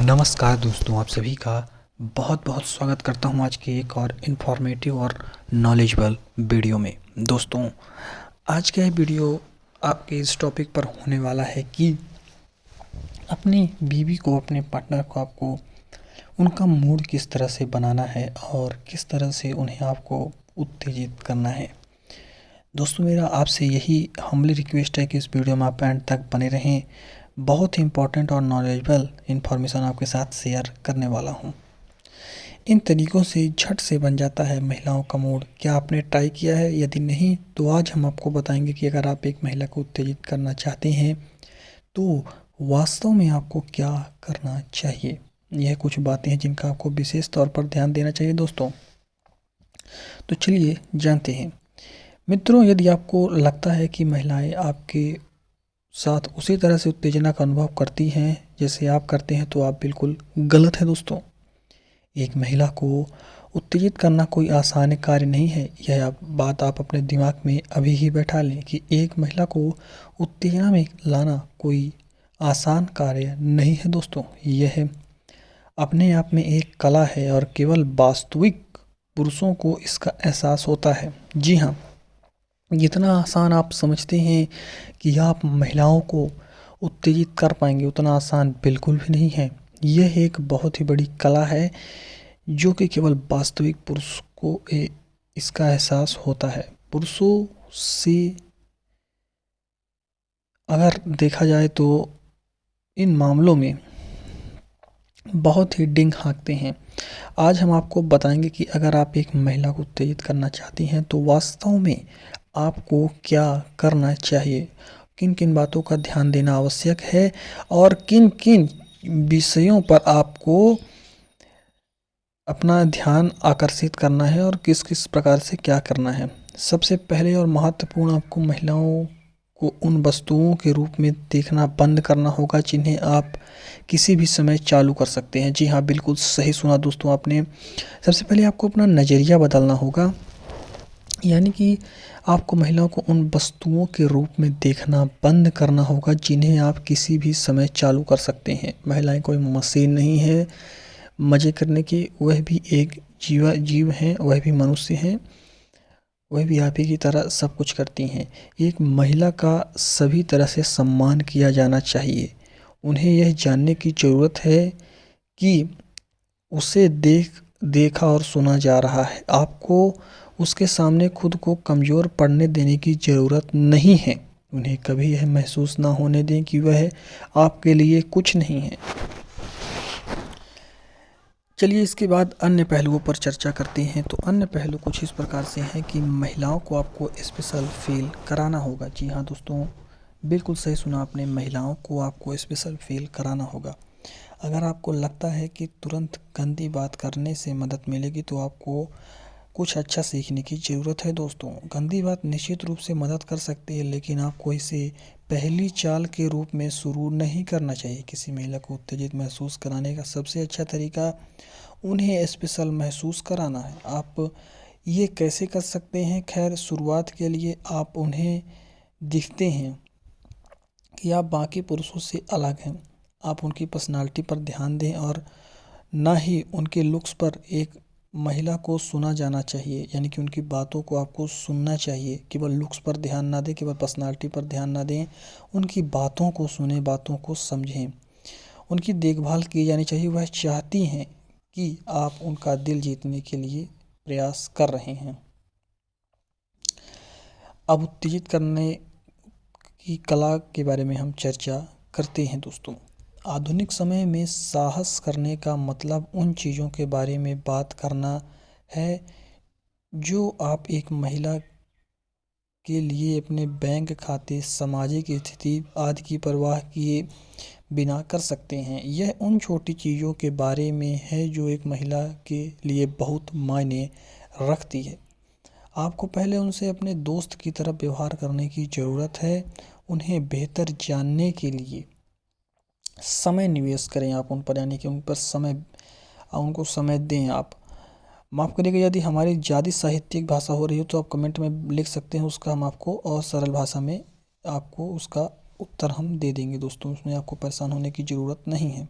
नमस्कार दोस्तों, आप सभी का बहुत बहुत स्वागत करता हूं आज के एक और इन्फॉर्मेटिव और नॉलेजेबल वीडियो में। दोस्तों, आज का ये वीडियो आपके इस टॉपिक पर होने वाला है कि अपनी बीवी को, अपने पार्टनर को आपको उनका मूड किस तरह से बनाना है और किस तरह से उन्हें आपको उत्तेजित करना है। दोस्तों, मेरा आपसे यही हम्बली रिक्वेस्ट है कि इस वीडियो में आप एंड तक बने रहें। बहुत ही इम्पोर्टेंट और नॉलेजेबल इन्फॉर्मेशन आपके साथ शेयर करने वाला हूं। इन तरीक़ों से झट से बन जाता है महिलाओं का मूड। क्या आपने ट्राई किया है? यदि नहीं तो आज हम आपको बताएंगे कि अगर आप एक महिला को उत्तेजित करना चाहते हैं तो वास्तव में आपको क्या करना चाहिए। यह कुछ बातें हैं जिनका आपको विशेष तौर पर ध्यान देना चाहिए दोस्तों। तो चलिए जानते हैं। मित्रों, यदि आपको लगता है कि महिलाएं आपके साथ उसी तरह से उत्तेजना का अनुभव करती हैं जैसे आप करते हैं तो आप बिल्कुल गलत है दोस्तों। एक महिला को उत्तेजित करना कोई आसान कार्य नहीं है। यह बात आप अपने दिमाग में अभी ही बैठा लें कि एक महिला को उत्तेजना में लाना कोई आसान कार्य नहीं है दोस्तों। यह अपने आप में एक कला है और केवल वास्तविक पुरुषों को इसका एहसास होता है। जी हाँ, जितना आसान आप समझते हैं कि आप महिलाओं को उत्तेजित कर पाएंगे, उतना आसान बिल्कुल भी नहीं है। यह एक बहुत ही बड़ी कला है जो कि केवल वास्तविक पुरुष को इसका एहसास होता है। पुरुषों से अगर देखा जाए तो इन मामलों में बहुत ही डिंग हाँकते हैं। आज हम आपको बताएंगे कि अगर आप एक महिला को उत्तेजित करना चाहती हैं तो वास्तव में आपको क्या करना चाहिए, किन किन बातों का ध्यान देना आवश्यक है और किन किन विषयों पर आपको अपना ध्यान आकर्षित करना है और किस किस प्रकार से क्या करना है। सबसे पहले और महत्वपूर्ण, आपको महिलाओं को उन वस्तुओं के रूप में देखना बंद करना होगा जिन्हें आप किसी भी समय चालू कर सकते हैं। जी हाँ, बिल्कुल सही सुना दोस्तों आपने। सबसे पहले आपको अपना नज़रिया बदलना होगा, यानी कि आपको महिलाओं को उन वस्तुओं के रूप में देखना बंद करना होगा जिन्हें आप किसी भी समय चालू कर सकते हैं। महिलाएं कोई मशीन नहीं है मज़े करने की, वह भी एक जीव हैं, वह भी मनुष्य हैं, वह भी आप ही की तरह सब कुछ करती हैं। एक महिला का सभी तरह से सम्मान किया जाना चाहिए। उन्हें यह जानने की ज़रूरत है कि उसे देखा और सुना जा रहा है। आपको उसके सामने खुद को कमज़ोर पड़ने देने की ज़रूरत नहीं है। उन्हें कभी यह महसूस ना होने दें कि वह आपके लिए कुछ नहीं है। चलिए इसके बाद अन्य पहलुओं पर चर्चा करते हैं। तो अन्य पहलू कुछ इस प्रकार से हैं कि महिलाओं को आपको स्पेशल फील कराना होगा। जी हाँ दोस्तों, बिल्कुल सही सुना आपने, महिलाओं को आपको स्पेशल फील कराना होगा। अगर आपको लगता है कि तुरंत गंदी बात करने से मदद मिलेगी तो आपको कुछ अच्छा सीखने की ज़रूरत है दोस्तों। गंदी बात निश्चित रूप से मदद कर सकती है, लेकिन आपको इसे पहली चाल के रूप में शुरू नहीं करना चाहिए। किसी महिला को उत्तेजित महसूस कराने का सबसे अच्छा तरीका उन्हें स्पेशल महसूस कराना है। आप ये कैसे कर सकते हैं? खैर, शुरुआत के लिए आप उन्हें दिखते हैं कि आप बाकी पुरुषों से अलग हैं। आप उनकी पर्सनालिटी पर ध्यान दें और ना ही उनके लुक्स पर। एक महिला को सुना जाना चाहिए, यानी कि उनकी बातों को आपको सुनना चाहिए। केवल लुक्स पर ध्यान ना दें, केवल पर्सनालिटी पर ध्यान ना दें, उनकी बातों को सुने, बातों को समझें। उनकी देखभाल की जानी चाहिए। वह चाहती हैं कि आप उनका दिल जीतने के लिए प्रयास कर रहे हैं। अब उत्तेजित करने की कला के बारे में हम चर्चा करते हैं दोस्तों। आधुनिक समय में साहस करने का मतलब उन चीज़ों के बारे में बात करना है जो आप एक महिला के लिए अपने बैंक खाते, सामाजिक स्थिति आदि की परवाह किए बिना कर सकते हैं। यह उन छोटी चीज़ों के बारे में है जो एक महिला के लिए बहुत मायने रखती है। आपको पहले उनसे अपने दोस्त की तरह व्यवहार करने की ज़रूरत है। उन्हें बेहतर जानने के लिए समय निवेश करें आप उन पर, यानी कि उन पर उनको समय दें आप। माफ़ करिएगा यदि हमारी ज़्यादा साहित्यिक भाषा हो रही हो तो आप कमेंट में लिख सकते हैं, उसका हम आपको और सरल भाषा में आपको उसका उत्तर हम दे देंगे दोस्तों। उसमें आपको परेशान होने की ज़रूरत नहीं है।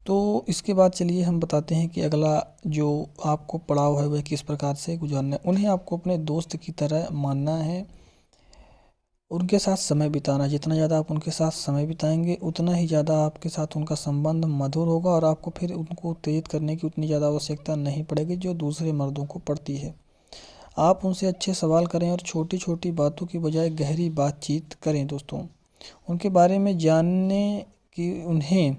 तो इसके बाद चलिए हम बताते हैं कि अगला जो आपको पड़ाव है वह किस प्रकार से गुजारना है। उन्हें आपको अपने दोस्त की तरह मानना है, उनके साथ समय बिताना। जितना ज़्यादा आप उनके साथ समय बिताएंगे उतना ही ज़्यादा आपके साथ उनका संबंध मधुर होगा और आपको फिर उनको उत्तेजित करने की उतनी ज़्यादा आवश्यकता नहीं पड़ेगी जो दूसरे मर्दों को पड़ती है। आप उनसे अच्छे सवाल करें और छोटी छोटी बातों की बजाय गहरी बातचीत करें दोस्तों। उनके बारे में जानने कि उन्हें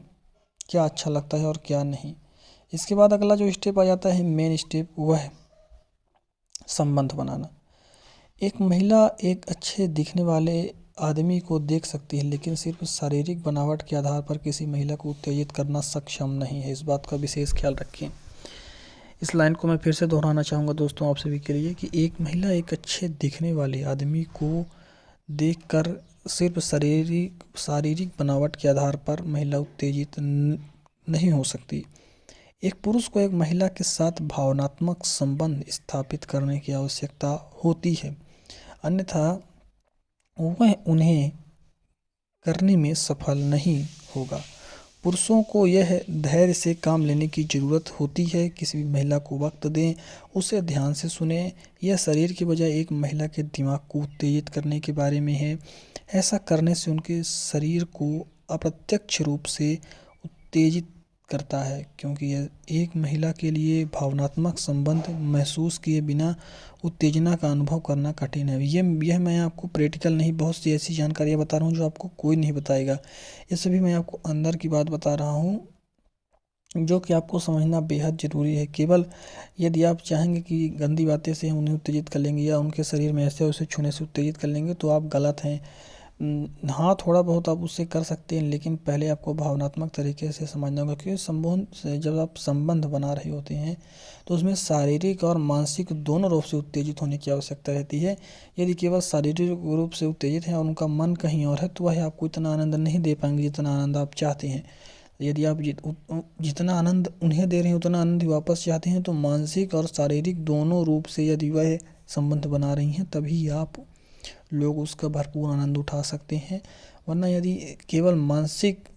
क्या अच्छा लगता है और क्या नहीं। इसके बाद अगला जो स्टेप आ जाता है, मेन स्टेप, वह है संबंध बनाना। एक महिला एक अच्छे दिखने वाले आदमी को देख सकती है, लेकिन सिर्फ शारीरिक बनावट के आधार पर किसी महिला को उत्तेजित करना सक्षम नहीं है। इस बात का विशेष ख्याल रखें। इस लाइन को मैं फिर से दोहराना चाहूँगा दोस्तों आप सभी के लिए कि एक महिला एक अच्छे दिखने वाले आदमी को देखकर सिर्फ शारीरिक बनावट के आधार पर महिला उत्तेजित नहीं हो सकती। एक पुरुष को एक महिला के साथ भावनात्मक संबंध स्थापित करने की आवश्यकता होती है, अन्यथा वह उन्हें करने में सफल नहीं होगा। पुरुषों को यह धैर्य से काम लेने की ज़रूरत होती है। किसी भी महिला को वक्त दें, उसे ध्यान से सुने। यह शरीर के बजाय एक महिला के दिमाग को उत्तेजित करने के बारे में है। ऐसा करने से उनके शरीर को अप्रत्यक्ष रूप से उत्तेजित करता है, क्योंकि यह एक महिला के लिए भावनात्मक संबंध महसूस किए बिना उत्तेजना का अनुभव करना कठिन है। यह मैं आपको प्रैक्टिकल नहीं, बहुत सी ऐसी जानकारियाँ बता रहा हूँ जो आपको कोई नहीं बताएगा। ये सभी मैं आपको अंदर की बात बता रहा हूँ जो कि आपको समझना बेहद ज़रूरी है। केवल यदि आप चाहेंगे कि गंदी बातें से उन्हें उत्तेजित कर लेंगे या उनके शरीर में ऐसे वैसे छूने से उत्तेजित कर लेंगे तो आप गलत हैं। हाँ, थोड़ा बहुत आप उससे कर सकते हैं, लेकिन पहले आपको भावनात्मक तरीके से समझना होगा, क्योंकि संबंध से जब आप संबंध बना रहे होते हैं तो उसमें शारीरिक और मानसिक दोनों रूप से उत्तेजित होने की आवश्यकता रहती है। यदि केवल शारीरिक रूप से उत्तेजित हैं और उनका मन कहीं और है तो वह आपको इतना आनंद नहीं दे पाएंगे जितना आनंद आप चाहते हैं। यदि आप जितना आनंद उन्हें दे रहे हैं उतना आनंद वापस चाहते हैं, तो मानसिक और शारीरिक दोनों रूप से यदि वह संबंध बना रही हैं तभी आप लोग उसका भरपूर आनंद उठा सकते हैं। वरना यदि केवल मानसिक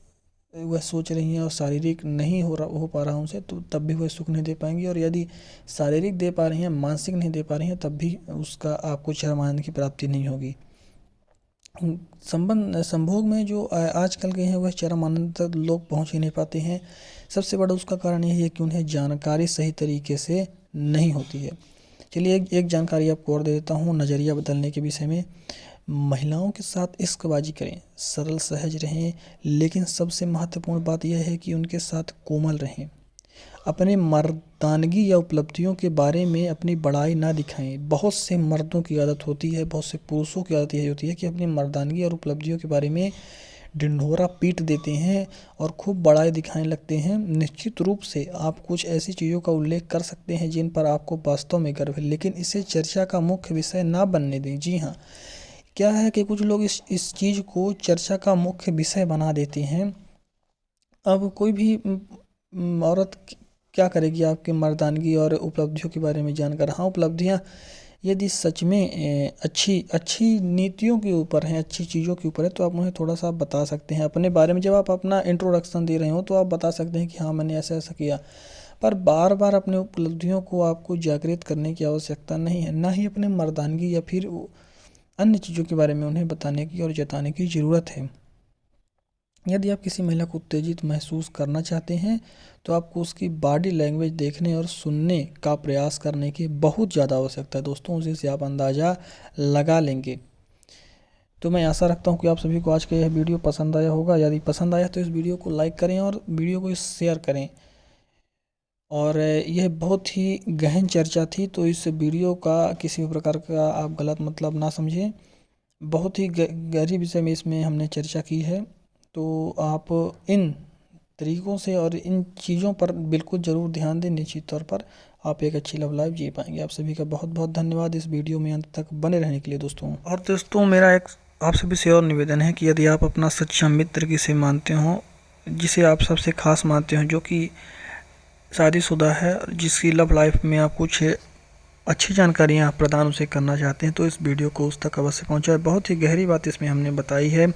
वह सोच रही हैं और शारीरिक नहीं हो पा रहा उनसे, तो तब भी वह सुख नहीं दे पाएंगी। और यदि शारीरिक दे पा रही हैं, मानसिक नहीं दे पा रही हैं, तब भी उसका आपको चरम आनंद की प्राप्ति नहीं होगी। संभोग में जो आजकल के हैं वह चरम आनंद तक लोग पहुँच ही नहीं पाते हैं। सबसे बड़ा उसका कारण यही है कि उन्हें जानकारी सही तरीके से नहीं होती है। चलिए एक जानकारी आपको और दे देता हूँ नज़रिया बदलने के विषय में। महिलाओं के साथ इश्कबाजी करें, सरल सहज रहें, लेकिन सबसे महत्वपूर्ण बात यह है कि उनके साथ कोमल रहें। अपने मर्दानगी या उपलब्धियों के बारे में अपनी बड़ाई ना दिखाएं। बहुत से मर्दों की आदत होती है, बहुत से पुरुषों की आदत यही होती है कि अपनी मर्दानगी और उपलब्धियों के बारे में ढिंढोरा पीट देते हैं और खूब बड़ाई दिखाने लगते हैं। निश्चित रूप से आप कुछ ऐसी चीज़ों का उल्लेख कर सकते हैं जिन पर आपको वास्तव में गर्व है, लेकिन इसे चर्चा का मुख्य विषय ना बनने दें। जी हाँ, क्या है कि कुछ लोग इस चीज़ को चर्चा का मुख्य विषय बना देते हैं। अब कोई भी औरत क्या करेगी आपके मर्दानगी और उपलब्धियों के बारे में जानकर। हाँ, उपलब्धियाँ यदि सच में अच्छी नीतियों के ऊपर हैं, अच्छी चीज़ों के ऊपर है, तो आप उन्हें थोड़ा सा बता सकते हैं अपने बारे में। जब आप अपना इंट्रोडक्शन दे रहे हो तो आप बता सकते हैं कि हाँ, मैंने ऐसा ऐसा किया। पर बार बार अपने उपलब्धियों को आपको जागृत करने की आवश्यकता नहीं है, ना ही अपने मर्दानगी या फिर अन्य चीज़ों के बारे में उन्हें बताने की और जताने की ज़रूरत है। यदि आप किसी महिला को उत्तेजित महसूस करना चाहते हैं तो आपको उसकी बॉडी लैंग्वेज देखने और सुनने का प्रयास करने की बहुत ज़्यादा आवश्यकता है दोस्तों। उसी से आप अंदाज़ा लगा लेंगे। तो मैं आशा रखता हूँ कि आप सभी को आज का यह वीडियो पसंद आया होगा। यदि पसंद आया तो इस वीडियो को लाइक करें और वीडियो को शेयर करें। और यह बहुत ही गहन चर्चा थी, तो इस वीडियो का किसी भी प्रकार का आप गलत मतलब ना समझें। बहुत ही गहरी विषय में इसमें हमने चर्चा की है। तो आप इन तरीक़ों से और इन चीज़ों पर बिल्कुल ज़रूर ध्यान दें। निश्चित तौर पर आप एक अच्छी लव लाइफ जी पाएंगे। आप सभी का बहुत बहुत धन्यवाद इस वीडियो में अंत तक बने रहने के लिए दोस्तों। और दोस्तों, मेरा एक आप सभी से और निवेदन है कि यदि आप अपना सच्चा मित्र किसे मानते हो, जिसे आप सबसे खास मानते हो, जो कि शादीशुदा है, जिसकी लव लाइफ में आप कुछ अच्छी जानकारियाँ प्रदान उसे करना चाहते हैं, तो इस वीडियो को उस तक अवश्य पहुँचाएं। बहुत ही गहरी बात इसमें हमने बताई है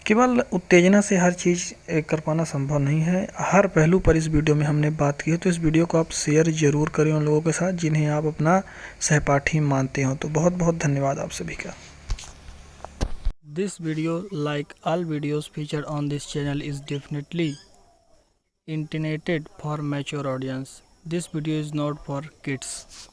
केवल उत्तेजना से हर चीज़ कर पाना संभव नहीं है। हर पहलू पर इस वीडियो में हमने बात की है, तो इस वीडियो को आप शेयर ज़रूर करें उन लोगों के साथ जिन्हें आप अपना सहपाठी मानते हो। तो बहुत बहुत धन्यवाद आप सभी का। This video, like all videos featured on this channel, is definitely intended for mature audience. This video is not for kids.